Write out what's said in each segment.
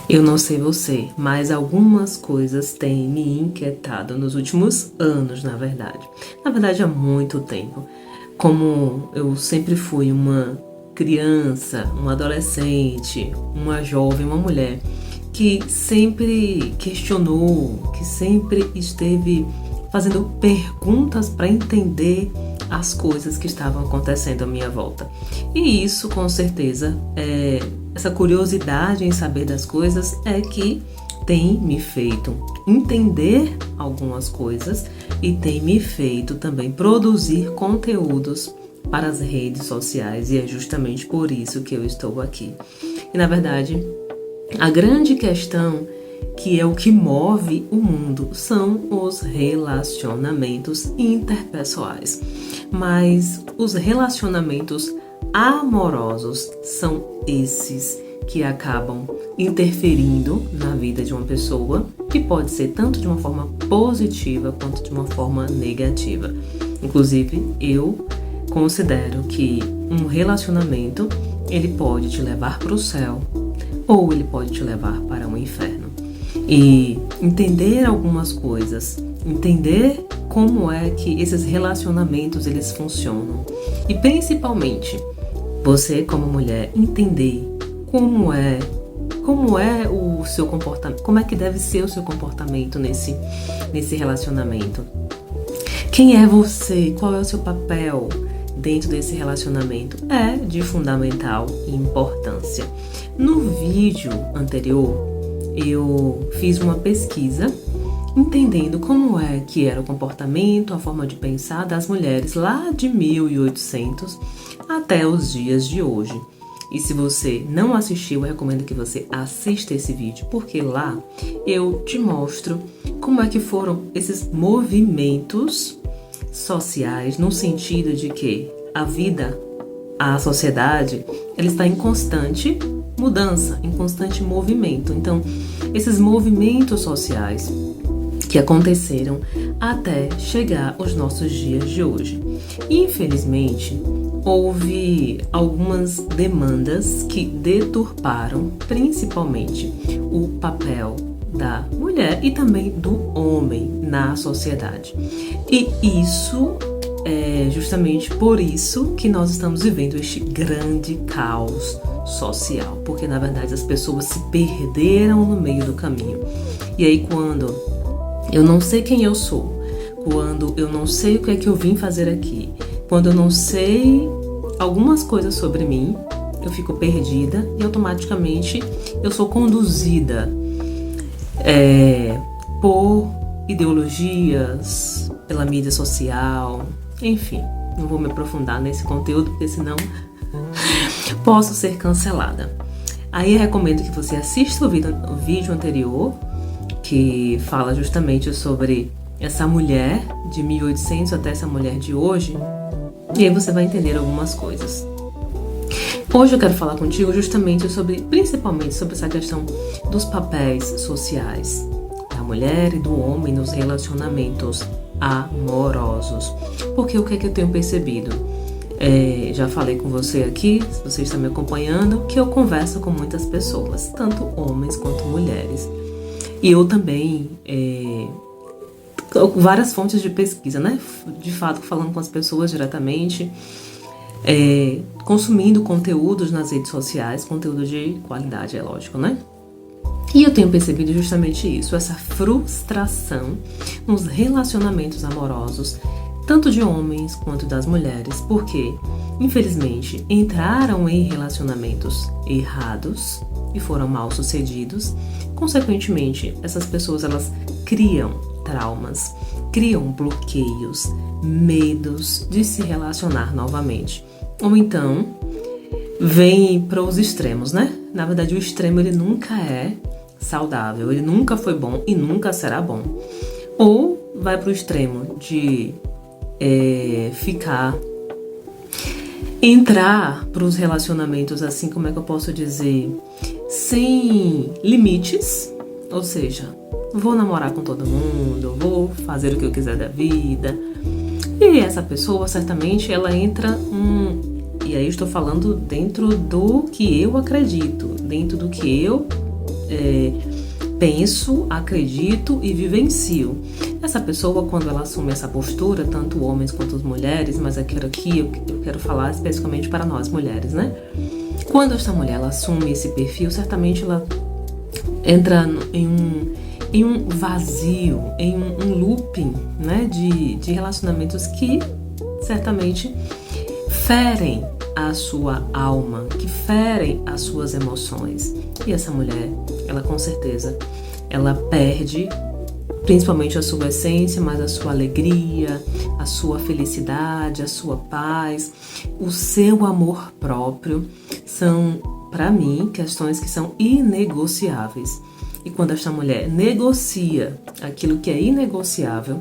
Eu não sei você, mas algumas coisas têm me inquietado nos últimos anos, na verdade. Na verdade, há muito tempo. Como eu sempre fui uma criança, uma adolescente, uma jovem, uma mulher que sempre questionou, que sempre esteve fazendo perguntas para entender as coisas que estavam acontecendo à minha volta. E isso, com certeza, essa curiosidade em saber das coisas é que tem me feito entender algumas coisas e tem me feito também produzir conteúdos para as redes sociais, e é justamente por isso que eu estou aqui. E na verdade, a grande questão, que é o que move o mundo, são os relacionamentos interpessoais. Mas os relacionamentos amorosos são esses que acabam interferindo na vida de uma pessoa, que pode ser tanto de uma forma positiva quanto de uma forma negativa. Inclusive, eu considero que um relacionamento, ele pode te levar para o céu ou ele pode te levar para um inferno. E entender algumas coisas, entender como é que esses relacionamentos eles funcionam, e principalmente você como mulher entender como é o seu comportamento, como é que deve ser o seu comportamento nesse relacionamento. Quem é você? Qual é o seu papel dentro desse relacionamento? É de fundamental importância. No vídeo anterior, eu fiz uma pesquisa entendendo como é que era o comportamento, a forma de pensar das mulheres lá de 1800 até os dias de hoje. E se você não assistiu, eu recomendo que você assista esse vídeo, porque lá eu te mostro como é que foram esses movimentos sociais, no sentido de que a sociedade, ela está em constante mudança, em constante movimento. Então, esses movimentos sociais que aconteceram até chegar aos nossos dias de hoje. Infelizmente, houve algumas demandas que deturparam principalmente o papel da mulher e também do homem na sociedade. E isso é justamente por isso que nós estamos vivendo este grande caos social, porque na verdade as pessoas se perderam no meio do caminho. E aí, quando eu não sei quem eu sou, quando eu não sei o que é que eu vim fazer aqui, quando eu não sei algumas coisas sobre mim, eu fico perdida e automaticamente eu sou conduzida por ideologias, pela mídia social, enfim. Não vou me aprofundar nesse conteúdo, porque senão posso ser cancelada. Aí eu recomendo que você assista o vídeo anterior, que fala justamente sobre essa mulher de 1800 até essa mulher de hoje, e aí você vai entender algumas coisas. Hoje eu quero falar contigo justamente principalmente sobre essa questão dos papéis sociais da mulher e do homem nos relacionamentos amorosos. Porque o que é que eu tenho percebido? Já falei com você aqui, se você está me acompanhando, que eu converso com muitas pessoas, tanto homens quanto mulheres. E eu também, várias fontes de pesquisa, né? De fato, falando com as pessoas diretamente, consumindo conteúdos nas redes sociais, conteúdo de qualidade, é lógico, né? E eu tenho percebido justamente isso, essa frustração nos relacionamentos amorosos, tanto de homens quanto das mulheres, porque, infelizmente, entraram em relacionamentos errados e foram mal sucedidos. Consequentemente, essas pessoas, elas criam traumas, criam bloqueios, medos de se relacionar novamente. Ou então, vem para os extremos, né? Na verdade, o extremo, ele nunca é saudável, ele nunca foi bom e nunca será bom. Ou vai para o extremo de entrar para os relacionamentos, assim, como é que eu posso dizer, sem limites, ou seja, vou namorar com todo mundo, vou fazer o que eu quiser da vida. E essa pessoa, certamente, ela entra e aí eu estou falando dentro do que eu acredito, dentro do que eu penso, acredito e vivencio. Essa pessoa, quando ela assume essa postura, tanto homens quanto as mulheres, mas aqui eu quero falar especificamente para nós mulheres, né? Quando esta mulher ela assume esse perfil, certamente ela entra em um vazio, em um looping, né, de relacionamentos que certamente ferem a sua alma, que ferem as suas emoções. E essa mulher, ela com certeza, ela perde principalmente a sua essência, mas a sua alegria, a sua felicidade, a sua paz, o seu amor próprio são, para mim, questões que são inegociáveis. E quando esta mulher negocia aquilo que é inegociável,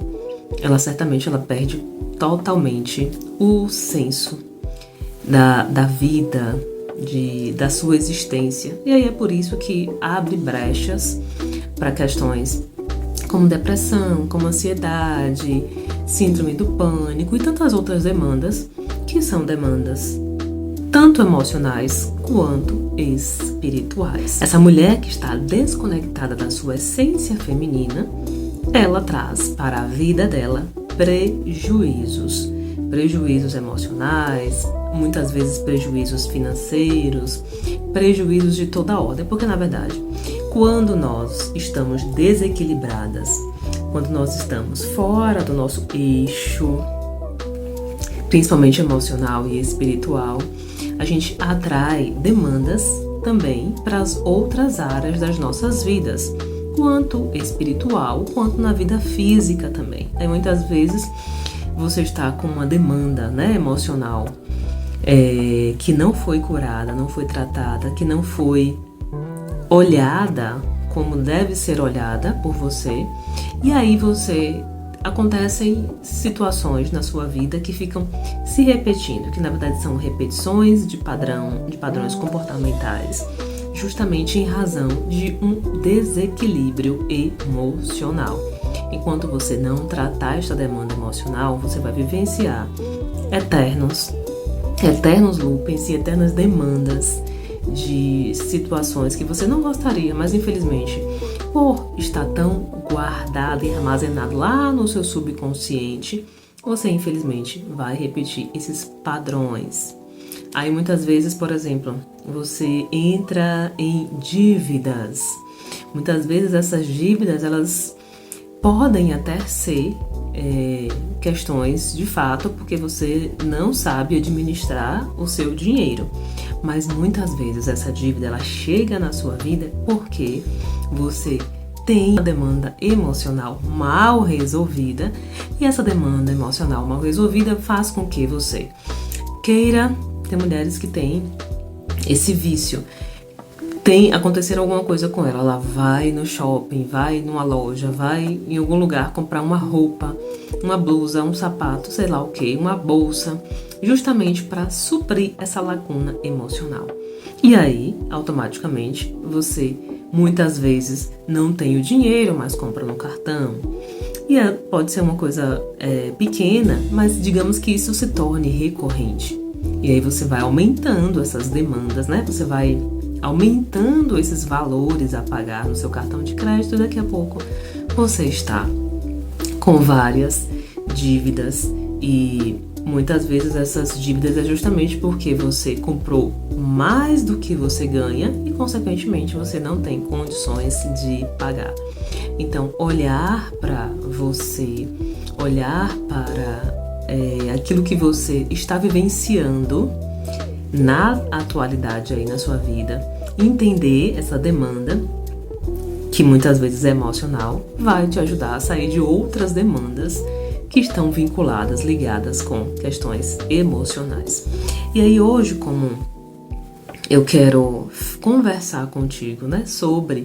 ela certamente perde totalmente o senso da vida, da sua existência. E aí é por isso que abre brechas para questões como depressão, como ansiedade, síndrome do pânico e tantas outras demandas que são demandas tanto emocionais quanto espirituais. Essa mulher que está desconectada da sua essência feminina, ela traz para a vida dela prejuízos emocionais, muitas vezes prejuízos financeiros, prejuízos de toda ordem, porque na verdade, quando nós estamos desequilibradas, quando nós estamos fora do nosso eixo, principalmente emocional e espiritual, a gente atrai demandas também para as outras áreas das nossas vidas, quanto espiritual, quanto na vida física também. Aí muitas vezes você está com uma demanda, né, emocional que não foi curada, não foi tratada, que não foi olhada como deve ser olhada por você, e aí acontecem situações na sua vida que ficam se repetindo, que na verdade são repetições de padrões comportamentais, justamente em razão de um desequilíbrio emocional. Enquanto você não tratar esta demanda emocional, você vai vivenciar eternos loopings e eternas demandas de situações que você não gostaria, mas infelizmente, por estar tão guardado e armazenado lá no seu subconsciente, você infelizmente vai repetir esses padrões. Aí muitas vezes, por exemplo, você entra em dívidas. Muitas vezes essas dívidas, elas podem até ser questões de fato, porque você não sabe administrar o seu dinheiro. Mas muitas vezes essa dívida ela chega na sua vida porque você tem uma demanda emocional mal resolvida, e essa demanda emocional mal resolvida faz com que você queira. Tem mulheres que têm esse vício. Acontecer alguma coisa com ela, ela vai no shopping, vai numa loja, vai em algum lugar comprar uma roupa, uma blusa, um sapato, sei lá o que, uma bolsa, justamente para suprir essa lacuna emocional. E aí, automaticamente, você muitas vezes não tem o dinheiro, mas compra no cartão. E pode ser uma coisa pequena, mas digamos que isso se torne recorrente. E aí você vai aumentando essas demandas, né? Você vai aumentando esses valores a pagar no seu cartão de crédito, e daqui a pouco você está com várias dívidas, e muitas vezes essas dívidas é justamente porque você comprou mais do que você ganha e consequentemente você não tem condições de pagar. Então, olhar para você, olhar para aquilo que você está vivenciando na atualidade aí na sua vida, entender essa demanda, que muitas vezes é emocional, vai te ajudar a sair de outras demandas que estão vinculadas, ligadas com questões emocionais. E aí hoje, como eu quero conversar contigo, né, sobre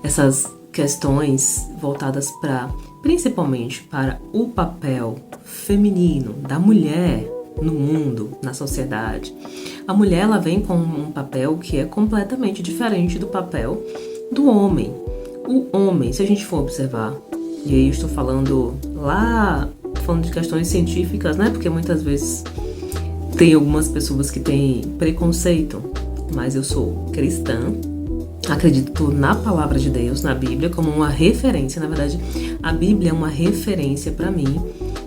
essas questões voltadas principalmente para o papel feminino da mulher no mundo, na sociedade. A mulher ela vem com um papel que é completamente diferente do papel do homem. O homem, se a gente for observar, e aí eu estou falando de questões científicas, né? Porque muitas vezes tem algumas pessoas que têm preconceito, mas eu sou cristã acredito na palavra de Deus, na Bíblia, como uma referência. Na verdade, a Bíblia é uma referência para mim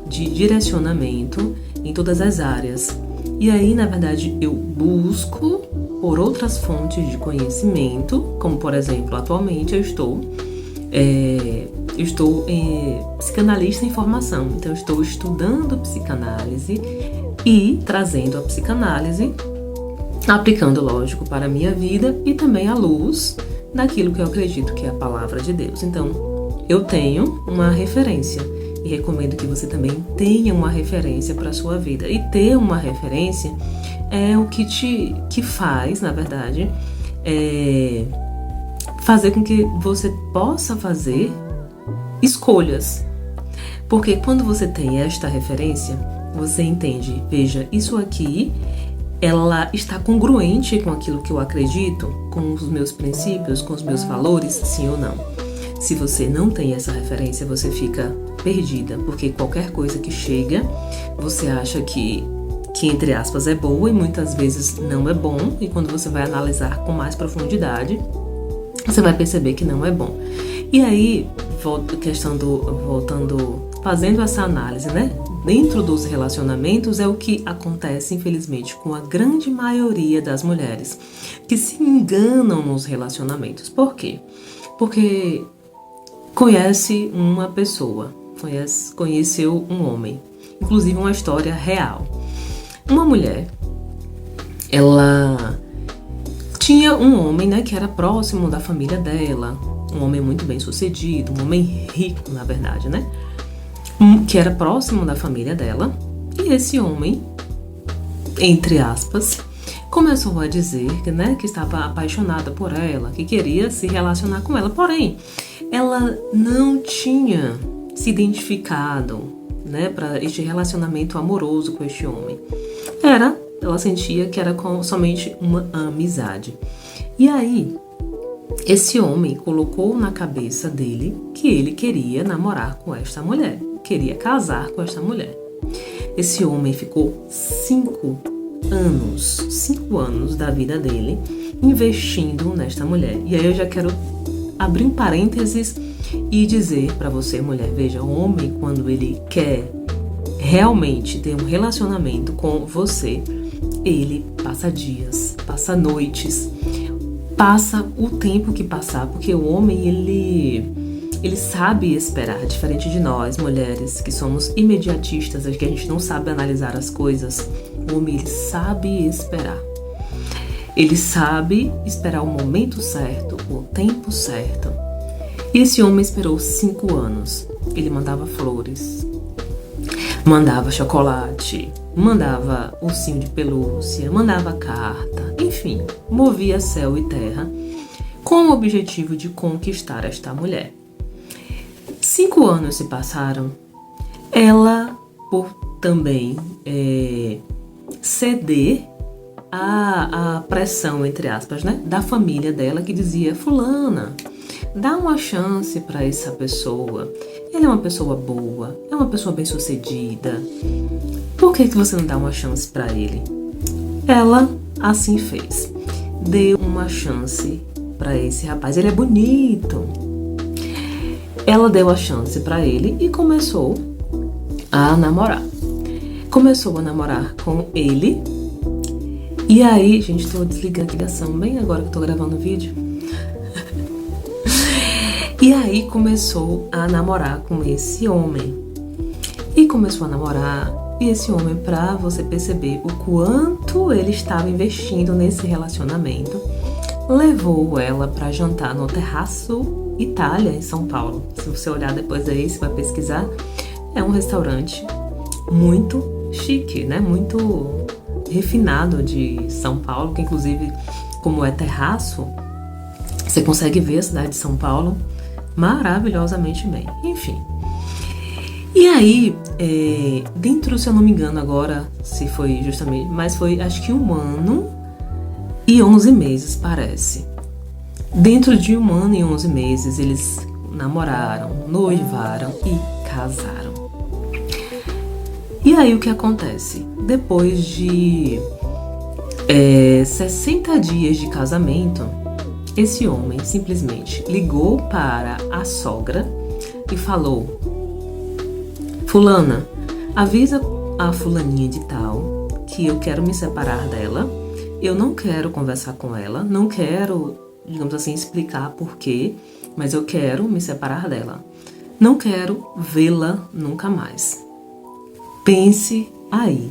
de direcionamento em todas as áreas. E aí, na verdade, eu busco por outras fontes de conhecimento, como, por exemplo, atualmente eu estou psicanalista em formação. Então, eu estou estudando psicanálise e trazendo a psicanálise, aplicando, lógico, para a minha vida e também à luz daquilo que eu acredito que é a palavra de Deus. Então, eu tenho uma referência e recomendo que você também tenha uma referência para a sua vida. E ter uma referência é o que faz, na verdade, fazer com que você possa fazer escolhas. Porque quando você tem esta referência, você entende, veja, isso aqui, ela está congruente com aquilo que eu acredito, com os meus princípios, com os meus valores, sim ou não. Se você não tem essa referência, você fica perdida, porque qualquer coisa que chega, você acha que entre aspas é boa e muitas vezes não é bom, e quando você vai analisar com mais profundidade, você vai perceber que não é bom. E aí, fazendo essa análise, né? Dentro dos relacionamentos é o que acontece, infelizmente, com a grande maioria das mulheres que se enganam nos relacionamentos. Por quê? Porque conhece uma pessoa, conheceu um homem, inclusive uma história real. Uma mulher, ela tinha um homem, né, que era próximo da família dela, um homem muito bem sucedido, um homem rico, na verdade, né? Que era próximo da família dela, e esse homem, entre aspas, começou a dizer que estava apaixonada por ela, que queria se relacionar com ela, porém, ela não tinha se identificado, né, para este relacionamento amoroso com este homem. Ela sentia que era somente uma amizade. E aí, esse homem colocou na cabeça dele que ele queria namorar com esta mulher, queria casar com esta mulher. Esse homem ficou 5 anos da vida dele investindo nesta mulher. E aí eu já quero abrir um parênteses e dizer para você, mulher, veja, o homem, quando ele quer realmente ter um relacionamento com você, ele passa dias, passa noites, passa o tempo que passar, porque o homem, ele sabe esperar, diferente de nós, mulheres, que somos imediatistas, que a gente não sabe analisar as coisas. O homem, ele sabe esperar. Ele sabe esperar o momento certo, o tempo certo. E esse homem esperou 5 anos. Ele mandava flores, mandava chocolate, mandava ursinho de pelúcia, mandava carta, enfim, movia céu e terra com o objetivo de conquistar esta mulher. 5 anos se passaram, ela, por também ceder à pressão, entre aspas, né, da família dela, que dizia: fulana, dá uma chance para essa pessoa, ele é uma pessoa boa, é uma pessoa bem sucedida, por que você não dá uma chance para ele? Ela assim fez, deu uma chance para esse rapaz, ele é bonito. Ela deu a chance para ele e começou a namorar. Começou a namorar com ele. E aí, gente, tô desligando a ligação bem agora que eu tô gravando o vídeo. E aí começou a namorar com esse homem. E começou a namorar, e esse homem, pra você perceber o quanto ele estava investindo nesse relacionamento, levou ela pra jantar no Terraço Itália, em São Paulo. Se você olhar depois aí, você vai pesquisar, é um restaurante muito chique, né? Muito refinado de São Paulo, que inclusive, como é terraço, você consegue ver a cidade de São Paulo maravilhosamente bem. Enfim. E aí, dentro, se eu não me engano agora, se foi justamente, mas foi acho que 1 ano e 11 meses, parece. Dentro de 1 ano e 11 meses, eles namoraram, noivaram e casaram. E aí o que acontece? Depois de 60 dias de casamento, Esse homem simplesmente ligou para a sogra e falou: fulana, avisa a fulaninha de tal que eu quero me separar dela, eu não quero conversar com ela, não quero, digamos assim, explicar por quê, mas eu quero me separar dela. Não quero vê-la nunca mais. Pense aí.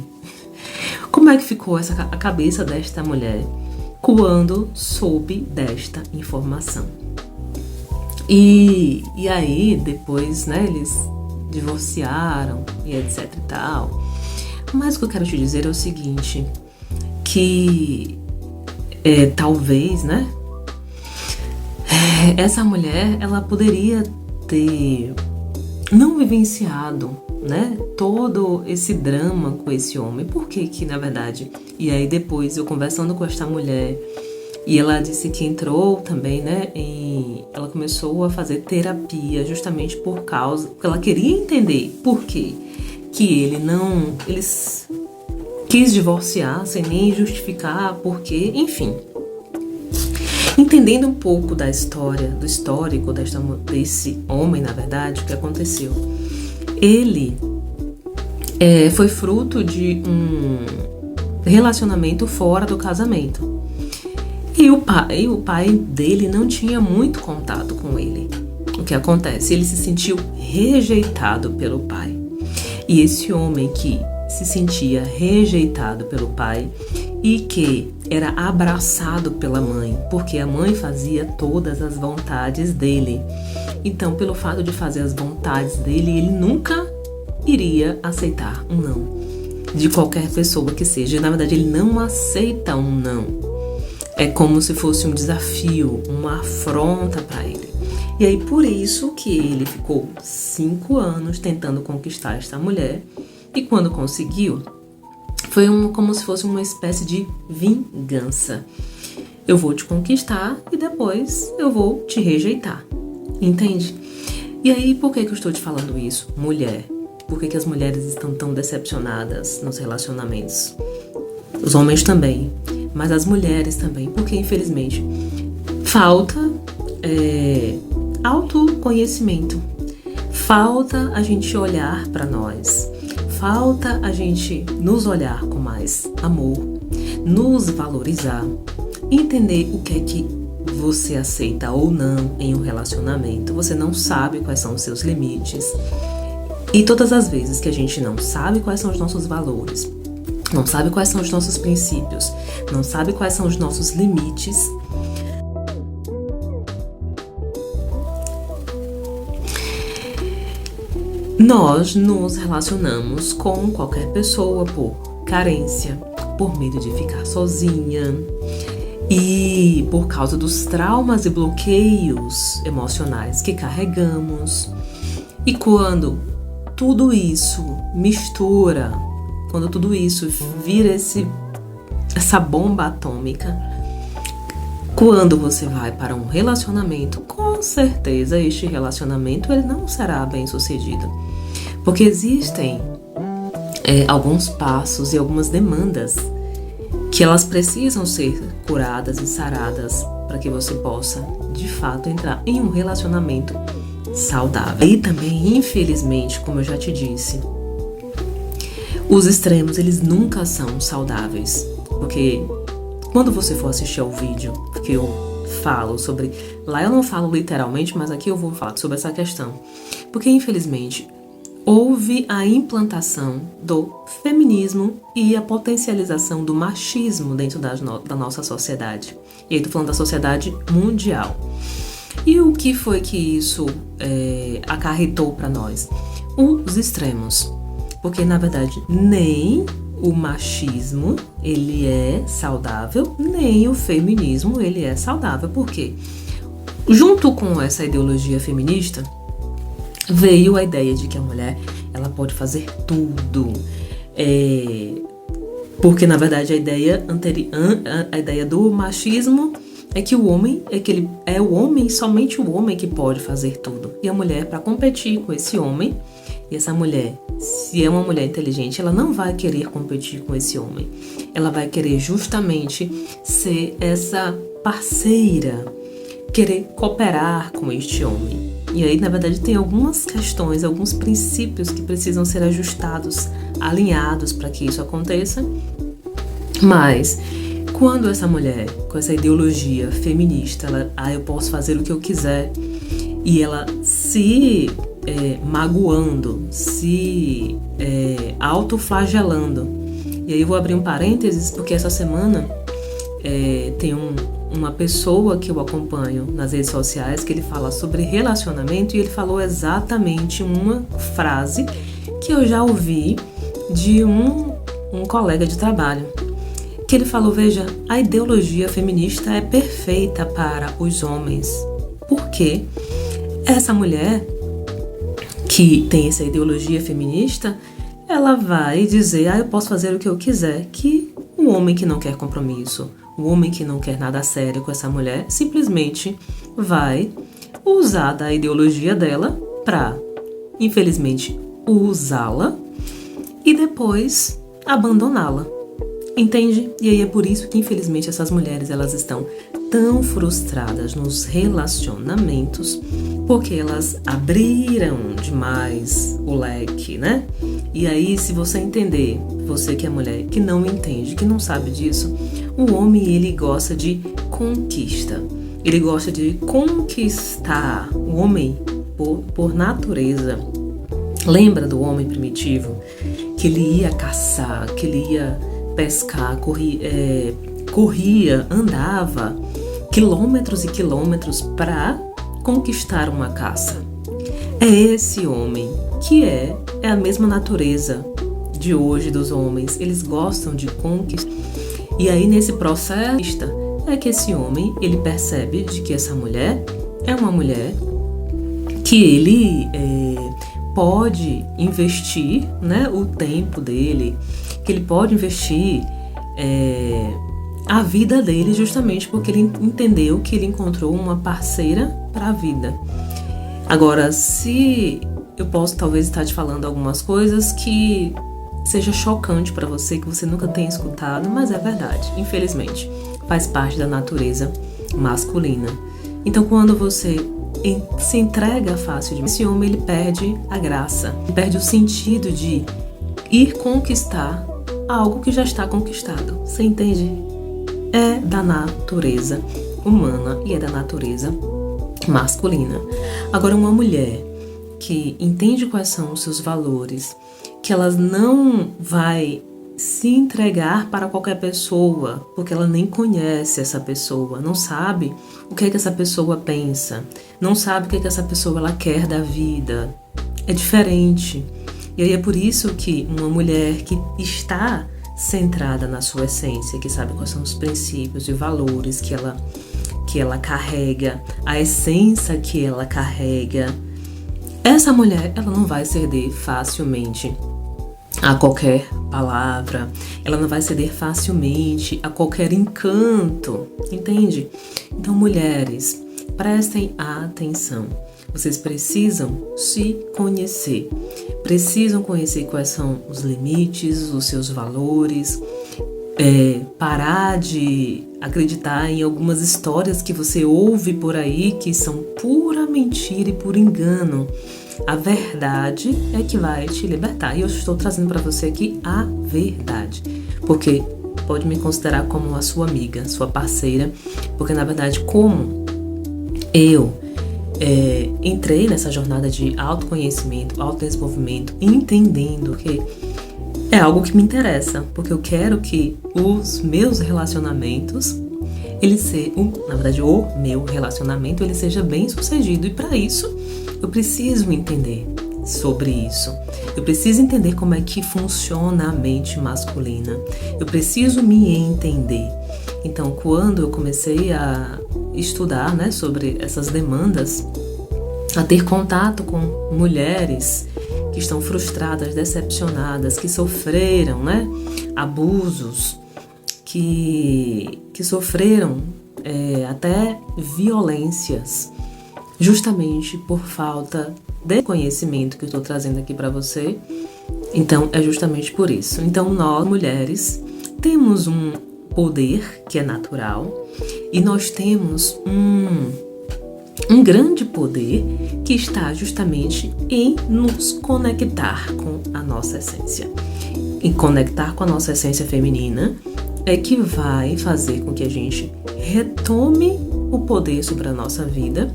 Como é que ficou a cabeça desta mulher quando soube desta informação? E aí, depois, né, eles divorciaram e etc e tal. Mas o que eu quero te dizer é o seguinte, que talvez, né, essa mulher, ela poderia ter não vivenciado, né, todo esse drama com esse homem. Por que na verdade? E aí depois eu conversando com esta mulher, e ela disse que entrou também, né, ela começou a fazer terapia justamente porque ela queria entender por quê que ele quis divorciar sem nem justificar por quê, enfim. Entendendo um pouco da história, do histórico desse homem, na verdade, o que aconteceu? Ele foi fruto de um relacionamento fora do casamento. E o pai dele não tinha muito contato com ele. O que acontece? Ele se sentiu rejeitado pelo pai. E esse homem que se sentia rejeitado pelo pai e que era abraçado pela mãe, porque a mãe fazia todas as vontades dele. Então, pelo fato de fazer as vontades dele, ele nunca iria aceitar um não de qualquer pessoa que seja. Na verdade, ele não aceita um não. É como se fosse um desafio, uma afronta para ele. E aí, por isso que ele ficou 5 anos tentando conquistar esta mulher. E quando conseguiu, foi como se fosse uma espécie de vingança. Eu vou te conquistar e depois eu vou te rejeitar. Entende? E aí, por que eu estou te falando isso? Mulher. Por que as mulheres estão tão decepcionadas nos relacionamentos? Os homens também, mas as mulheres também. Porque, infelizmente, falta autoconhecimento. Falta a gente olhar para nós. Falta a gente nos olhar com mais amor, nos valorizar, entender o que é que você aceita ou não em um relacionamento. Você não sabe quais são os seus limites. E todas as vezes que a gente não sabe quais são os nossos valores, não sabe quais são os nossos princípios, não sabe quais são os nossos limites, nós nos relacionamos com qualquer pessoa por carência, por medo de ficar sozinha e por causa dos traumas e bloqueios emocionais que carregamos. E quando tudo isso mistura, quando tudo isso vira essa bomba atômica, quando você vai para um relacionamento, com certeza este relacionamento ele não será bem sucedido. Porque existem alguns passos e algumas demandas que elas precisam ser curadas e saradas para que você possa, de fato, entrar em um relacionamento saudável. E também, infelizmente, como eu já te disse, os extremos, eles nunca são saudáveis. Porque quando você for assistir ao vídeo que eu falo sobre... Lá eu não falo literalmente, mas aqui eu vou falar sobre essa questão. Porque, infelizmente, houve a implantação do feminismo e a potencialização do machismo dentro da nossa sociedade. E aí estou falando da sociedade mundial. E o que foi que isso acarretou para nós? Os extremos. Porque, na verdade, nem o machismo ele é saudável, nem o feminismo ele é saudável. Por quê? Junto com essa ideologia feminista, veio a ideia de que a mulher ela pode fazer tudo. Porque, na verdade, a ideia do machismo é que o homem, somente o homem que pode fazer tudo. E a mulher, para competir com esse homem, e essa mulher, se é uma mulher inteligente, ela não vai querer competir com esse homem. Ela vai querer justamente ser essa parceira querer cooperar com este homem. E aí, na verdade, tem algumas questões, alguns princípios que precisam ser ajustados, alinhados para que isso aconteça. Mas quando essa mulher, com essa ideologia feminista, eu posso fazer o que eu quiser, e ela se magoando, se autoflagelando. E aí eu vou abrir um parênteses, porque essa semana tem uma pessoa que eu acompanho nas redes sociais que ele fala sobre relacionamento, e ele falou exatamente uma frase que eu já ouvi de um colega de trabalho, que ele falou: veja, a ideologia feminista é perfeita para os homens, porque essa mulher que tem essa ideologia feminista, ela vai dizer: eu posso fazer o que eu quiser, que o homem que não quer compromisso, o homem que não quer nada sério com essa mulher, simplesmente vai usar da ideologia dela para, infelizmente, usá-la e depois abandoná-la. Entende? E aí é por isso que, infelizmente, essas mulheres, elas estão tão frustradas nos relacionamentos, porque elas abriram demais o leque, né? E aí, se você entender, você que é mulher, que não entende, que não sabe disso, o homem, ele gosta de conquista. Ele gosta de conquistar. O homem, por natureza, lembra do homem primitivo? Que ele ia caçar, que ele ia pescar, corria, andava quilômetros e quilômetros para conquistar uma caça. É esse homem que é a mesma natureza de hoje dos homens. Eles gostam de conquistar. E aí, nesse processo, é que esse homem, ele percebe de que essa mulher é uma mulher que ele pode investir, né, o tempo dele, que ele pode investir a vida dele, justamente porque ele entendeu que ele encontrou uma parceira para a vida. Agora, se eu posso talvez estar te falando algumas coisas que seja chocante para você, que você nunca tenha escutado, mas é verdade, infelizmente, faz parte da natureza masculina. Então, quando você se entrega fácil de esse homem, ele perde a graça, ele perde o sentido de ir conquistar algo que já está conquistado. Você entende? É da natureza humana e é da natureza masculina. Agora, uma mulher que entende quais são os seus valores, que ela não vai se entregar para qualquer pessoa, porque ela nem conhece essa pessoa, não sabe o que é que essa pessoa pensa, não sabe o que é que essa pessoa ela quer da vida. É diferente. E aí é por isso que uma mulher que está centrada na sua essência, que sabe quais são os princípios e valores que ela carrega, a essência que ela carrega, essa mulher, ela não vai ceder facilmente a qualquer palavra, ela não vai ceder facilmente a qualquer encanto, entende? Então, mulheres, prestem atenção. Vocês precisam se conhecer, precisam conhecer quais são os limites, os seus valores, parar de acreditar em algumas histórias que você ouve por aí que são pura mentira e puro engano. A verdade é que vai te libertar. E eu estou trazendo para você aqui a verdade, porque pode me considerar como a sua amiga, sua parceira, porque na verdade, como eu entrei nessa jornada de autoconhecimento, autodesenvolvimento, entendendo que é algo que me interessa, porque eu quero que os meus relacionamentos, o meu relacionamento, ele seja bem sucedido. E para isso, eu preciso entender sobre isso. Eu preciso entender como é que funciona a mente masculina. Eu preciso me entender. Então, quando eu comecei a estudar, né, sobre essas demandas, a ter contato com mulheres que estão frustradas, decepcionadas, que sofreram, né, abusos, que sofreram até violências, justamente por falta de conhecimento que eu estou trazendo aqui para você. Então, é justamente por isso. Então, nós, mulheres, temos um poder que é natural e nós temos um grande poder que está justamente em nos conectar com a nossa essência. E conectar com a nossa essência feminina é que vai fazer com que a gente retome o poder sobre a nossa vida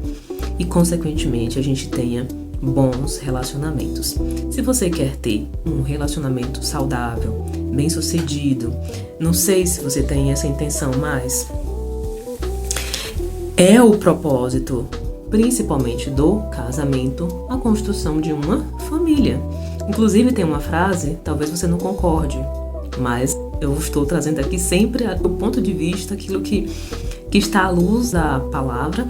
e, consequentemente, a gente tenha bons relacionamentos. Se você quer ter um relacionamento saudável, bem-sucedido, não sei se você tem essa intenção, mas é o propósito, principalmente do casamento, a construção de uma família. Inclusive tem uma frase, talvez você não concorde, mas eu estou trazendo aqui sempre o ponto de vista, aquilo que está à luz da palavra.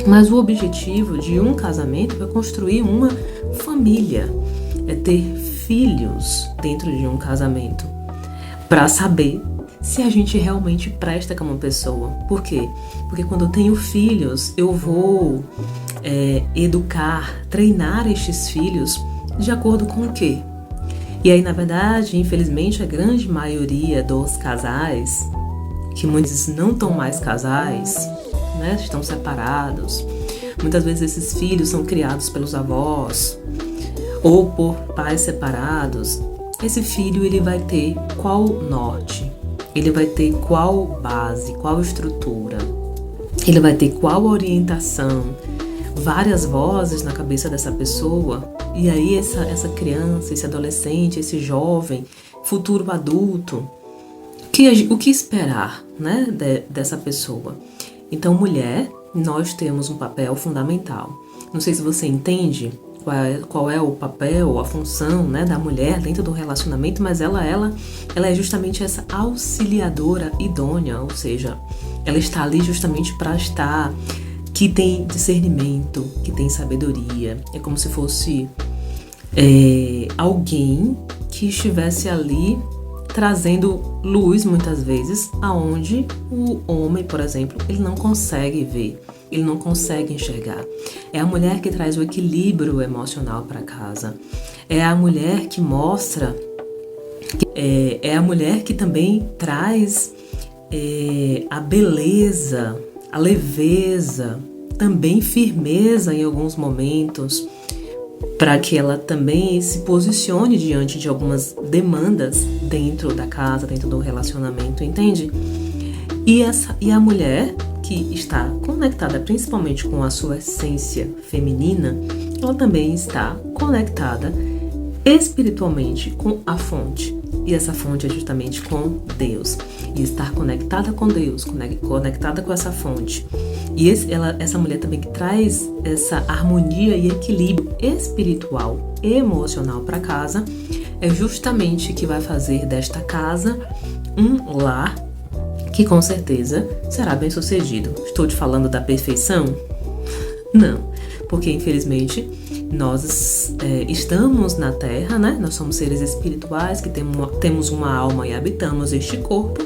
Mas o objetivo de um casamento é construir uma família, é ter filhos dentro de um casamento, para saber se a gente realmente presta como pessoa. Por quê? Porque quando eu tenho filhos, eu vou educar, treinar estes filhos de acordo com o quê? E aí, na verdade, infelizmente, a grande maioria dos casais, que muitos não estão mais casais, né, estão separados. Muitas vezes esses filhos são criados pelos avós ou por pais separados. Esse filho, ele vai ter qual norte? Ele vai ter qual base, qual estrutura? Ele vai ter qual orientação? Várias vozes na cabeça dessa pessoa. E aí essa criança, esse adolescente, esse jovem, futuro adulto, o que esperar, né, dessa pessoa? Então, mulher, nós temos um papel fundamental. Não sei se você entende qual é o papel, a função, né, da mulher dentro do relacionamento, mas ela é justamente essa auxiliadora idônea, ou seja, ela está ali justamente para estar, que tem discernimento, que tem sabedoria. É como se fosse alguém que estivesse ali trazendo luz, muitas vezes, aonde o homem, por exemplo, ele não consegue ver, ele não consegue enxergar. É a mulher que traz o equilíbrio emocional para casa. É a mulher que mostra, é a mulher que também traz a beleza, a leveza, também firmeza em alguns momentos, para que ela também se posicione diante de algumas demandas dentro da casa, dentro do relacionamento, entende? E a mulher que está conectada principalmente com a sua essência feminina, ela também está conectada espiritualmente com a fonte. E essa fonte é justamente com Deus. E estar conectada com Deus, conectada com essa fonte. E essa mulher também que traz essa harmonia e equilíbrio espiritual, emocional para casa, é justamente que vai fazer desta casa um lar que com certeza será bem sucedido. Estou te falando da perfeição? Não, porque infelizmente nós estamos na Terra, né? Nós somos seres espirituais que temos uma alma e habitamos este corpo,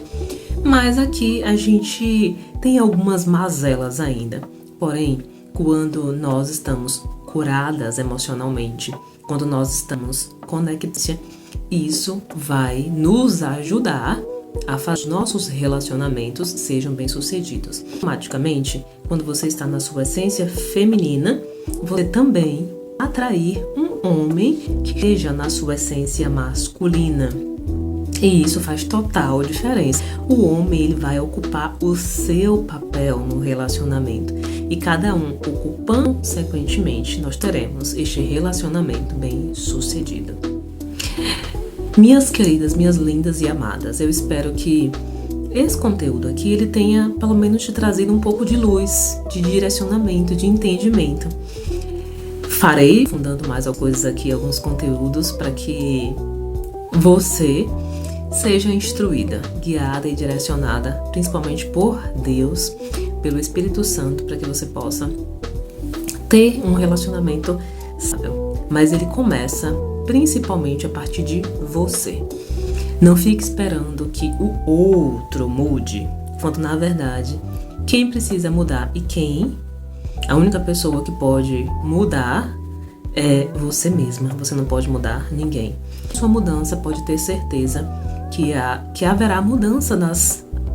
mas aqui a gente tem algumas mazelas ainda. Porém, quando nós estamos curadas emocionalmente, quando nós estamos conectadas, isso vai nos ajudar a fazer que nossos relacionamentos sejam bem-sucedidos. Automaticamente, quando você está na sua essência feminina, você também atrair um homem que esteja na sua essência masculina. E isso faz total diferença. O homem, ele vai ocupar o seu papel no relacionamento. E cada um ocupando, consequentemente, nós teremos este relacionamento bem sucedido. Minhas queridas, minhas lindas e amadas, eu espero que esse conteúdo aqui, ele tenha pelo menos te trazido um pouco de luz, de direcionamento, de entendimento. Farei, fundando mais coisas aqui, alguns conteúdos para que você seja instruída, guiada e direcionada, principalmente por Deus, pelo Espírito Santo, para que você possa ter um relacionamento sábio. Mas ele começa principalmente a partir de você. Não fique esperando que o outro mude, quando na verdade quem precisa mudar a única pessoa que pode mudar é você mesma. Você não pode mudar ninguém. Sua mudança, pode ter certeza que haverá mudança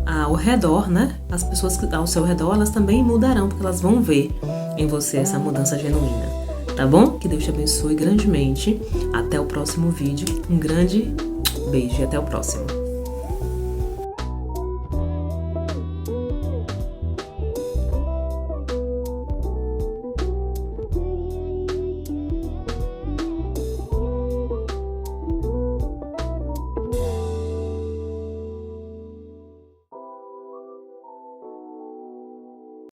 ao redor, né? As pessoas ao seu redor, elas também mudarão, porque elas vão ver em você essa mudança genuína, tá bom? Que Deus te abençoe grandemente. Até o próximo vídeo. Um grande beijo e até o próximo.